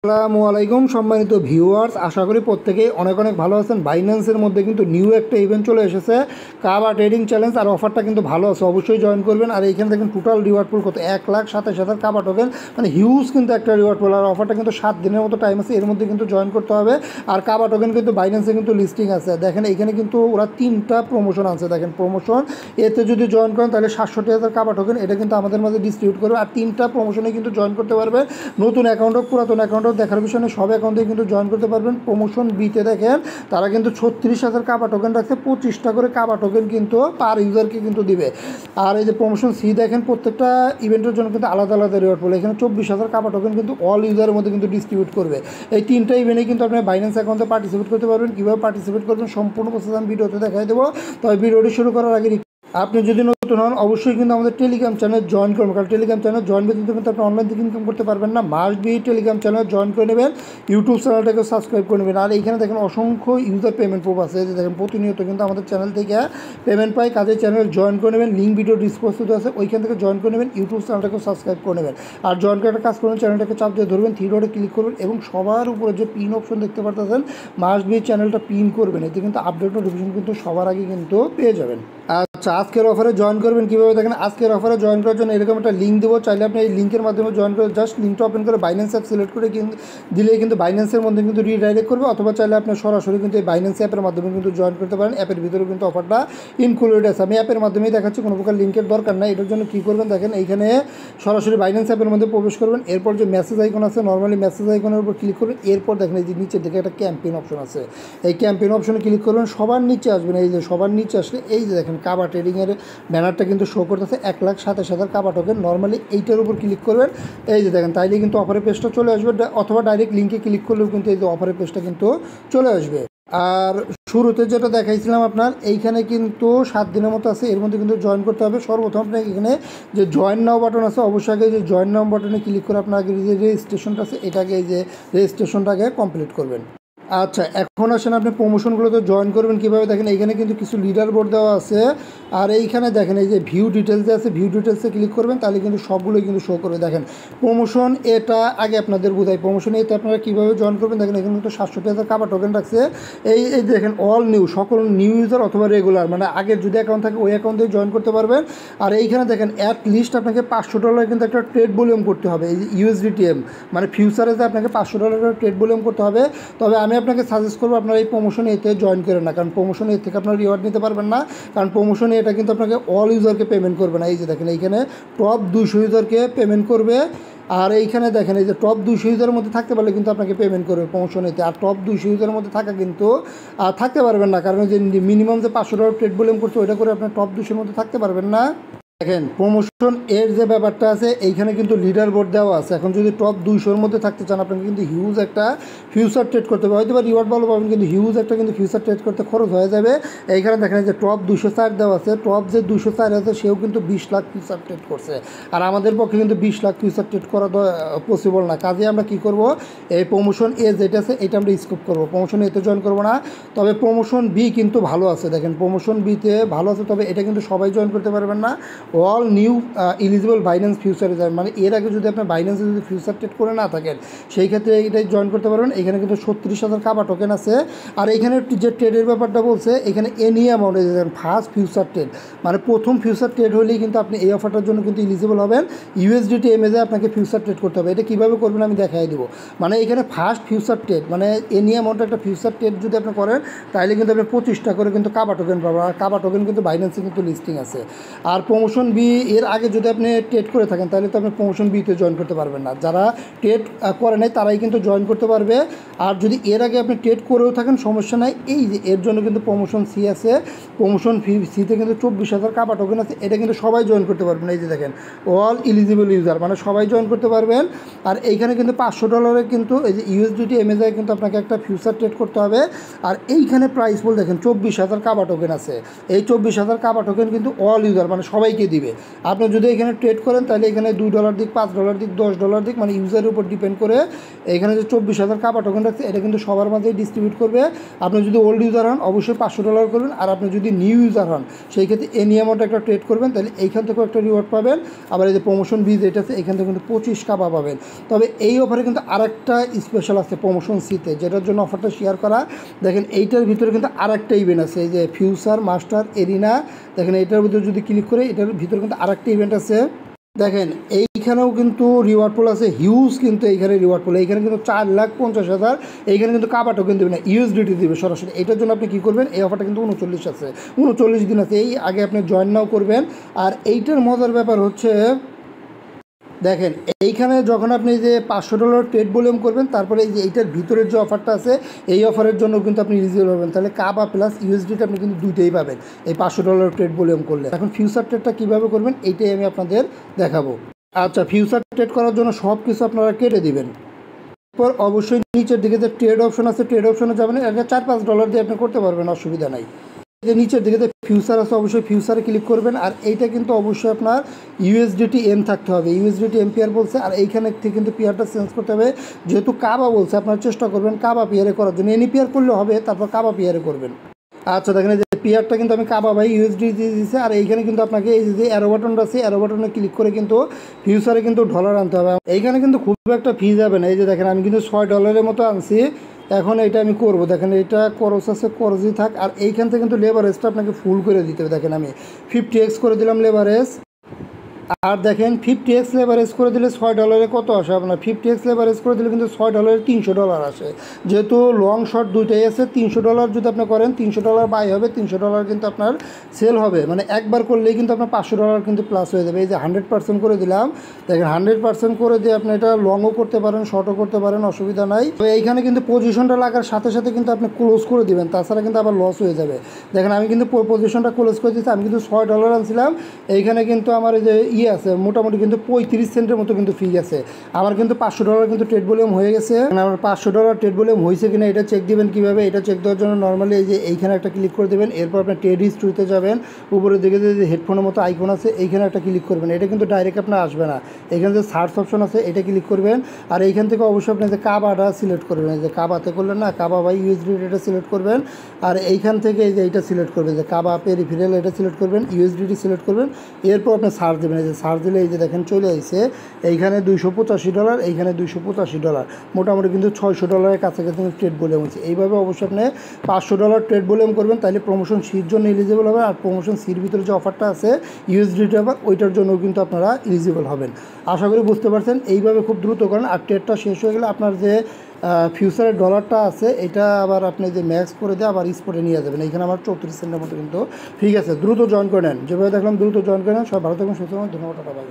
আসসালামু আলাইকুম সম্মানিত ভিউয়ার্স, আশা করি প্রত্যেকেই অনেক অনেক ভালো আছেন। বাইন্যান্সের মধ্যে কিন্তু নিউ একটা ইভেন্ট চলে এসেছে, কাবা ট্রেডিং চ্যালেঞ্জ। আর অফারটা কিন্তু ভালো আছে, অবশ্যই জয়েন করবেন। আর এইখানে দেখেন টোটাল রিওয়ার্ড পুল কত, 1,27,000 কাবা টোকেন, মানে হিউজ কিন্তু একটা রিওয়ার্ড পুল। আর অফারটা কিন্তু 7 দিনের মতো টাইম আছে, এর মধ্যে কিন্তু জয়েন করতে হবে। আর কাবা টোকেন কিন্তু বাইন্যান্সে কিন্তু লিস্টিং আছে। দেখেন এইখানে কিন্তু ওরা 3টা প্রমোশন আছে। দেখেন প্রমোশন এতে যদি জয়েন করেন তাহলে 67,000 কাবা টোকেন, এটা কিন্তু আমাদের মাঝে ডিস্ট্রিবিউট করবে। আর 3টা প্রমোশনে কিন্তু জয়েন করতে পারবে, নতুন অ্যাকাউন্ট হোক পুরাতন অ্যাকাউন্ট হোক, দেখার বিষয় নেই, সব অ্যাকাউন্টে কিন্তু জয়েন করতে পারবেন। প্রমোশন বিতে দেখেন তারা কিন্তু 36,000 কাবা টোকেন রাখছে, 25টা করে কাবা টোকেন কিন্তু পার ইউজারকে কিন্তু দিবে। আর এই যে প্রমোশন সি দেখেন প্রত্যেকটা ইভেন্টের জন্য কিন্তু আলাদা আলাদা রিওয়ার্ড পড়ে। এখানে 24,000 কাবা টোকেন কিন্তু অল ইউজারের মধ্যে কিন্তু ডিস্ট্রিবিউট করবে। এই 3টা ইভেন্টে কিন্তু আপনি বাইন্যান্স অ্যাকাউন্টে পার্টিসিপেট করতে পারবেন। কীভাবে পার্টিসিপেট করবেন সম্পূর্ণ প্রসেস আমি ভিডিওতে দেখাই দেবো। তবে ভিডিওটি শুরু করার আগে আপনি যদি নতুন হন অবশ্যই কিন্তু আমাদের টেলিগ্রাম চ্যানেল জয়েন করবেন, কারণ টেলিগ্রাম চ্যানেল জয়েন করতে কিন্তু আপনি অনলাইন থেকে ইনকাম করতে পারবেন না। Must be Telegram channel join করে নেবেন, ইউটিউব চ্যানেলটাকে সাবস্ক্রাইব করে নেবেন। আর এইখানে দেখেন অসংখ্য ইউজার পেমেন্ট প্রুফ আছে, যে দেখেন প্রতিনিয়ত কিন্তু আমাদের চ্যানেল থেকে পেমেন্ট পাই। কাজের চ্যানেল জয়েন করে নেবেন, লিঙ্ক ভিডিও ডিসক্রিপশনে আছে, ওইখান থেকে জয়েন করে নেবেন। ইউটিউব চ্যানেলটাকে সাবস্ক্রাইব করে নেবেন। আর জয়েন করে একটা কাজ করবেন, চ্যানেলটাকে চাপ দিয়ে ধরবেন, থ্রি ডটে ক্লিক করবেন এবং সবার উপরে যে পিন অপশন দেখতে পারতেছেন মাস্ট বি চ্যানেলটা পিন করবেন। এতে কিন্তু আপডেট নোটিফিকেশন কিন্তু সবার আগে কিন্তু পেয়ে যাবেন। আচ্ছা, আজকের অফারে জয়েন করবেন কীভাবে দেখেন। আজকের অফারে জয়েন করার জন্য এরকম একটা লিঙ্ক দেবো, চাইলে আপনি এই লিঙ্কের মাধ্যমে জয়েন করে জাস্ট লিঙ্কটা ওপেন করে বাইন্যান্স অ্যাপ সিলেক্ট করে কিন্তু দিলেই কিন্তু বাইন্যান্সের মধ্যে কিন্তু রিডাইরেক্ট করবে। অথবা চাইলে আপনি সরাসরি কিন্তু এই বাইন্যান্স অ্যাপের মাধ্যমে কিন্তু জয়েন করতে পারেন। অ্যাপের ভিতরে কিন্তু অফারটা ইনক্লুডেড আছে। আমি অ্যাপের মাধ্যমেই দেখাচ্ছি, কোনো প্রকার লিঙ্কের দরকার নাই। এটার জন্য কী করবেন দেখেন, এইখানে সরাসরি বাইন্যান্স অ্যাপের মধ্যে প্রবেশ করবেন। এরপর যে মেসেজ আইকন আছে, নর্মালি মেসেজ আইকনের উপর ক্লিক করবেন। এরপর দেখেন এই যে নিচের দিকে একটা ক্যাম্পেইন অপশন আছে, এই ক্যাম্পেইন অপশনে ক্লিক করবেন। সবার নিচে আসবেন, এই যে সবার নিচে আসলে এই যে দেখেন কাবা ট্রেডিংয়ের ব্যানারটা কিন্তু শো করতেছে, 1,27,000 কাবা টোকেন। নর্মালি এইটার উপর ক্লিক করবেন, এই যে দেখেন তাইলে কিন্তু অফারের পেজটা চলে আসবে। অথবা ডাইরেক্ট লিঙ্কে ক্লিক করলেও কিন্তু এই যে অফারের পেজটা কিন্তু চলে আসবে। আর শুরুতে যেটা দেখাইছিলাম আপনার, এইখানে কিন্তু 7 দিনের মতো আছে, এর মধ্যে কিন্তু জয়েন করতে হবে। সর্বপ্রথম আপনাকে এখানে যে জয়েন নাও বাটন আছে, অবশ্যই আগে যে জয়েন নাও বাটনে ক্লিক করে আপনার আগে যে রেজিস্ট্রেশনটা আছে এটাকে এই যে রেজিস্ট্রেশনটাকে কমপ্লিট করবেন। আচ্ছা, এখন আসেন আপনি প্রমোশনগুলোতে জয়েন করবেন কীভাবে দেখেন। এইখানে কিন্তু কিছু লিডার বোর্ড দেওয়া আছে। আর এইখানে দেখেন এই যে ভিউ ডিটেলসে আছে, ভিউ ডিটেলসে ক্লিক করবেন, তাহলে কিন্তু সবগুলোই কিন্তু শো করবে। দেখেন প্রমোশন এটা আগে আপনাদের বোঝাই, প্রমোশন এতে আপনারা কীভাবে জয়েন করবেন দেখেন। এখানে কিন্তু 67,000 কাবা টোকেন রাখছে। এই দেখেন অল নিউ, সকল নিউ ইউজার অথবা রেগুলার, মানে আগের যদি অ্যাকাউন্ট থাকে ওই অ্যাকাউন্টে জয়েন করতে পারবেন। আর এইখানে দেখেন অ্যাট লিস্ট আপনাকে $500 কিন্তু একটা ট্রেড ভলিউম করতে হবে। এই যে USDTM মানে ফিউচারে যে আপনাকে $500 ট্রেড ভলিউম করতে হবে। তবে আমি আপনাকে সাজেস্ট করবো আপনারা এই প্রমোশনে এতে জয়েন করেন না, কারণ প্রমোশনে এর থেকে আপনারা রিওয়ার্ড নিতে পারবেন না। কারণ প্রমোশনে এটা কিন্তু আপনাকে অল ইউজারকে পেমেন্ট করবে না। এই যে দেখেন এইখানে টপ 200 ইউজারকে পেমেন্ট করবে। আর এইখানে দেখেন এই যে টপ 200 ইউজারের মধ্যে থাকতে পারলে কিন্তু আপনাকে পেমেন্ট করবে প্রমোশনেতে। আর টপ 200 ইউজারের মধ্যে থাকা কিন্তু থাকতে পারবেন না, কারণ যে মিনিমাম যে $500 ট্রেড ভলিউম করছে ওইটা করে আপনার টপ 200-র মধ্যে থাকতে পারবেন না। দেখেন প্রমোশন এর যে ব্যাপারটা আছে, এইখানে কিন্তু লিডার বোর্ড দেওয়া আছে। এখন যদি টপ 200-র মধ্যে থাকতে চান আপনাকে কিন্তু হিউজ একটা ফিউচার ট্রেড করতে হবে। হয়তো বা রিওয়ার্ড ভালো পাবেন, কিন্তু হিউজ একটা কিন্তু ফিউচার ট্রেড করতে খরচ হয়ে যাবে। এইখানে দেখেন যে টপ 204 দেওয়া আছে, টপ যে 204 আছে সেও কিন্তু 20 লাখ ফিউচার ট্রেড করছে। আর আমাদের পক্ষে কিন্তু 20 লাখ ফিউচার ট্রেড করা পসিবল না। কাজে আমরা কী করব, এই প্রমোশন এ যেটা আছে এটা আমরা স্কিপ করবো, প্রমোশন এতে জয়েন করবো না। তবে প্রমোশন বি কিন্তু ভালো আছে, দেখেন প্রমোশন বিতে ভালো আছে। তবে এটা কিন্তু সবাই জয়েন করতে পারবেন না। অল নিউ এলিজিবল বাইন্যান্স ফিউচারে যাবেন, মানে এর আগে যদি আপনার বাইন্যান্সে যদি ফিউচার ট্রেড করে না থাকেন সেই ক্ষেত্রে এইটাই জয়েন করতে পারবেন। এখানে কিন্তু 36,000 কাবা টোকেন আছে। আর এইখানে যে ট্রেডের ব্যাপারটা বলছে, এখানে এনি অ্যামাউন্টে যাবেন ফার্স্ট ফিউচার ট্রেড, মানে প্রথম ফিউচার ট্রেড হলেই কিন্তু আপনি এই অফারটার জন্য কিন্তু এলিজিবল হবেন। USDTM এ আপনাকে ফিউচার ট্রেড করতে হবে। এটা কীভাবে করবেন আমি দেখাই দেবো। মানে এখানে ফার্স্ট ফিউচার ট্রেড মানে এনি অ্যামাউন্টে একটা ফিউচার ট্রেড যদি আপনি করেন তাহলে কিন্তু আপনি 25টা করে কিন্তু কাবা টোকেন পাবেন। আর কাবা টোকেন কিন্তু বাইন্যান্সে কিন্তু লিস্টিং আছে। আর প্রমোশন বি এর আগে যদি আপনি ট্রেড করে থাকেন তাহলে তো আপনি প্রমোশন বিতে জয়েন করতে পারবেন না। যারা ট্রেড করে নাই তারাই কিন্তু জয়েন করতে পারবে। আর যদি এর আগে আপনি ট্রেড করেও থাকেন সমস্যা নাই, এই যে এর জন্য কিন্তু প্রমোশন সি আছে। প্রমোশন সিতে কিন্তু 24,000 কাবা টোকেন আছে, এটা কিন্তু সবাই জয়েন করতে পারবেন। এই যে দেখেন অল এলিজিবল ইউজার, মানে সবাই জয়েন করতে পারবেন। আর এইখানে কিন্তু $500 কিন্তু এই যে USDTM কিন্তু আপনাকে একটা ফিউচার ট্রেড করতে হবে। আর এইখানে প্রাইস বল দেখেন 24,000 কাবা টোকেন আছে। এই 24,000 কাবা টোকেন কিন্তু অল ইউজার মানে সবাইকে দিবে। আপনি যদি এখানে ট্রেড করেন তাহলে এখানে $2 দিক, $5 দিক, $10 দিক, মানে ইউজারের উপর ডিপেন্ড করে। এখানে যে 24,000 কাবা টোকেন রাখছে এটা কিন্তু সবার মাঝেই ডিস্ট্রিবিউট করবে। আপনি যদি ওল্ড ইউজার হন অবশ্যই $500 করবেন, আর আপনি যদি নিউ ইউজার হন সেই ক্ষেত্রে এনি অ্যামাউন্ট একটা ট্রেড করবেন, তাহলে এইখান থেকেও একটা রিওয়ার্ড পাবেন। আবার এই যে প্রমোশন বীজ এটা আছে এখান থেকে কিন্তু 25 কাবা পাবেন। তবে এই অফারে কিন্তু আরেকটা স্পেশাল আছে প্রমোশন সিতে, যেটার জন্য অফারটা শেয়ার করা। দেখেন এইটার ভিতরে কিন্তু আরেকটা ইভেন্ট আছে, এই যে ফিউচার মাস্টার এরিনা। দেখেন এইটার ভিতরে যদি ক্লিক করে এটার ভিতরে কিন্তু আরেকটা ইভেন্ট আছে। দেখেন এইখানেও কিন্তু রিওয়ার্ড পুল আছে হিউজ, কিন্তু এইখানে রিওয়ার্ড পুল এইখানে কিন্তু 4,50,000। এইখানে কিন্তু কাবা টোকেন দেবে না, ইউএসডিটি দেবে সরাসরি। এটার জন্য আপনি কী করবেন, এই অফারটা কিন্তু 39 আছে, 39 দিন আছে। এই আগে আপনি জয়েন নাও করবেন। আর এইটার মজার ব্যাপার হচ্ছে দেখেন এইখানে যখন আপনি যে $500 ট্রেড ভলিউম করবেন, তারপরে এই যে এইটার ভিতরের যে অফারটা আছে এই অফারের জন্য কিন্তু আপনি ইলিজিবল হবেন। তাহলে কাবা প্লাস ইউএসডিটা আপনি কিন্তু দুইটাই পাবেন এই $500 ট্রেড ভলিউম করলে। এখন ফিউচার ট্রেডটা কীভাবে করবেন এইটাই আমি আপনাদের দেখাবো। আচ্ছা, ফিউচার ট্রেড করার জন্য সব কিছু আপনারা কেটে দিবেন। এরপর অবশ্যই নিচের দিকে যে ট্রেড অপশন আছে ট্রেড অপশনে যাবেন, এটা $4-5 দিয়ে আপনি করতে পারবেন, অসুবিধা নাই। যে নিচের দিকে যে ফিউচার আছে অবশ্যই ফিউচারে ক্লিক করবেন। আর এইটা কিন্তু অবশ্যই আপনার ইউএসডিটি এম থাকতে হবে, ইউএসডিটি এম পেয়ার বলছে। আর এইখানে থেকে কিন্তু পেয়ারটা চেঞ্জ করতে হবে, যেহেতু কাবা বলছে আপনার চেষ্টা করবেন কাবা পেয়ারে করার জন্য। এনি পেয়ার করলে হবে, তারপর কাবা পেয়ারে করবেন। আচ্ছা দেখেন যে পেয়ারটা কিন্তু আমি কাবা বাই ইউএসডি দিয়ে দিয়েছি। আর এইখানে কিন্তু আপনাকে এই যে অ্যারো বাটনটা আছে অ্যারো বাটনে ক্লিক করে কিন্তু ফিউচারে কিন্তু ডলার আনতে হবে। এইখানে কিন্তু খুব একটা ফি যাবে না। এই যে দেখেন আমি কিন্তু $6 মতো আনছি। এখন এটা আমি করব, দেখেন এটা খরচ আছে, খরচই থাক। আর এইখান থেকে কিন্তু লেভারেজটা আপনাকে ফুল করে দিতে হবে। দেখেন আমি 50x করে দিলাম লেভারেজ। আর দেখেন 50x লেভারেজ করে দিলে $6 কত আসে আপনার, 50x লেভারেজ করে দিলে কিন্তু $6 $300 আসে। যেহেতু লং শর্ট দুইটাই আছে, $300 যদি আপনি করেন $300 বাই হবে, $300 কিন্তু আপনার সেল হবে। মানে একবার করলেই কিন্তু আপনার $500 কিন্তু প্লাস হয়ে যাবে। এই যে 100% করে দিলাম, দেখেন 100% করে দিয়ে আপনি এটা লংও করতে পারেন শর্টও করতে পারেন, অসুবিধা নাই। তো এইখানে কিন্তু পজিশনটা লাগার সাথে সাথে কিন্তু আপনি ক্লোজ করে দিবেন, তাছাড়া কিন্তু আবার লস হয়ে যাবে। দেখেন আমি কিন্তু পজিশনটা ক্লোজ করে দিচ্ছি। আমি কিন্তু $6 আনছিলাম, এইখানে কিন্তু আমার এই যে আছে মোটামুটি কিন্তু 35 সেন্টের মতো কিন্তু ফি আছে। আমার কিন্তু $500 কিন্তু ট্রেড ভলিউম হয়ে গেছে। আমার $500 ট্রেড ভলিউম হয়েছে কিনা এটা চেক দিবেন কীভাবে, এটা চেক দেওয়ার জন্য নর্মালি এই যে এইখানে একটা ক্লিক করে দেবেন। এরপর আপনার ট্রেড হিস্ট্রিতে যাবেন, উপরে দিকে যে হেডফোনের মতো আইকন আছে এইখানে একটা ক্লিক করবেন। এটা কিন্তু ডাইরেক্ট আপনার আসবে না, এখানে যে সার্চ অপশন আছে এটা ক্লিক করবেন। আর এইখান থেকে অবশ্যই আপনি যে কাবাটা সিলেক্ট করবেন, এই যে কাবাতে করলেন না, কাবা বাই ইউএসডি এটা সিলেক্ট করবেন। আর এইখান থেকে এই যে এইটা সিলেক্ট করবেন, যে কাবা পেরিফেরাল এটা সিলেক্ট করবেন, ইউএসডিটি সিলেক্ট করবেন। এরপর আপনি সার্চ দেবেন, এই যে সার্চ দিলে এই যে দেখেন চলে আসছে এইখানে $285, এইখানে $285, মোটামুটি কিন্তু $600 কাছাকাছি ট্রেড ভলিউম হচ্ছে। এইভাবে অবশ্যই আপনি $500 ট্রেড ভলিউম করবেন, তাহলে প্রমোশন সির জন্য এলিজিবল হবে। আর প্রমোশন সির ভিতরে যে অফারটা আছে ইউএসডিটা আবার ওইটার জন্য কিন্তু আপনারা এলিজিবল হবেন। আশা করি বুঝতে পারছেন। এইভাবে খুব দ্রুত করেন। আর ট্রেডটা শেষ হয়ে গেলে আপনার যে ফিউচারের ডলারটা আছে এটা আবার আপনি যে ম্যাক্স করে দিয়ে আবার স্পটে নিয়ে যাবেন। এইখানে আমার 34 সেন্টের মতো কিন্তু ঠিক আছে। দ্রুত জয়েন করে নেন, যেভাবে দেখলাম দ্রুত জয়েন করে নেন। সব ভালো থাকবেন, সুস্থ থাকবেন, ধন্যবাদ।